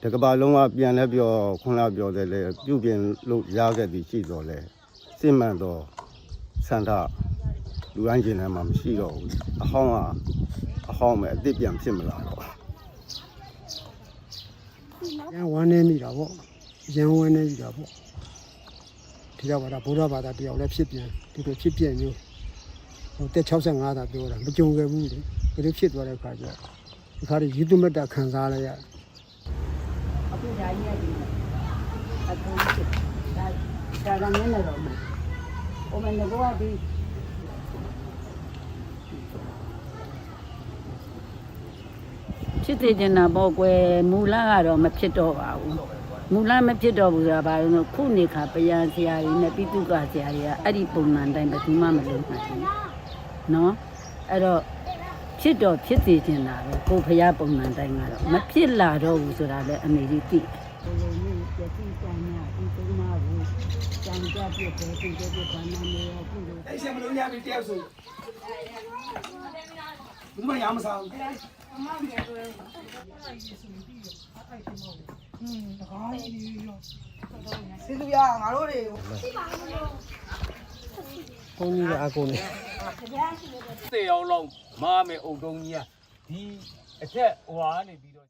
တကဘာလုံးကပြန်လဲပြောခွန်လာပြောတယ်လေပြုတ်ပြင်လို့ရခဲ့သည်ရှိတော့လေစစ်မှန်တော့စန္ဒလူတိုင်းကျင်ထဲမှာမရှိတော့ဘူးအဟောင်းကအဟောင်းပဲအစ်စ်ပြန်ဖြစ်မလာတော့ရန်ဝမ်းနေမိတာပေါ့ရန်ဝမ်းနေမိတာပေါ့ဒီတော့ဗုဒ္ဓဘာသာတယောက်လည်းဖြစ်ပြန်ဒီလိုဖြစ်ပြမျိုးဟိုတက်65သာပြောတာမကြုံခဲ့ဘူးလေဒီလိုဖြစ်သွားတဲ့အခါကျဒီခါကြီးယူတုမတ္တခံစားလိုက်ရအခုဓာကြီးရတယ်အခုဒါကလည်းလည်းတော့မှာဟိုမနဘောကဒီဖြစ်သေးတယ်နာပေါ့ကွယ်မူလကတော့မဖြစ်တော့ပါဘူးမူလမဖြစ်တော့ဘူးဆိုတာဘာလို့ခုနေခါပယံဆရာကြီးနဲ့ပိတုကဆရာကြီးကအဲ့ဒီပုံမှန်တိုင်းဘယ်သူမှမလုပ်နိုင်ဘူးနော်အဲ့တော့ဖြစ်တော့ဖြစ်သေးတယ်နာပဲကိုဖျားပုံမှန်တိုင်းကတော့မဖြစ်လာတော့ဘူးဆိုတာလည်းအမေကြီးသိဘယ်လိုမျိုးပြည့်စုံကြညာဒီသုံးပါဘူးကြံကြပြည့်တယ်ဒီပြည့်ဘာနာနေရခုလိုအဲ့ဆက်မလို့ရပြီတယောက်ဆိုဘူးမရမစားဘူးစီလူရငါတို့တွေဘုန်းကြီးကအကုန်နေသေအောင်လောက်မားမယ်အုံတုံးကြီးကဒီအထက်ဟွာနေပြီးတော့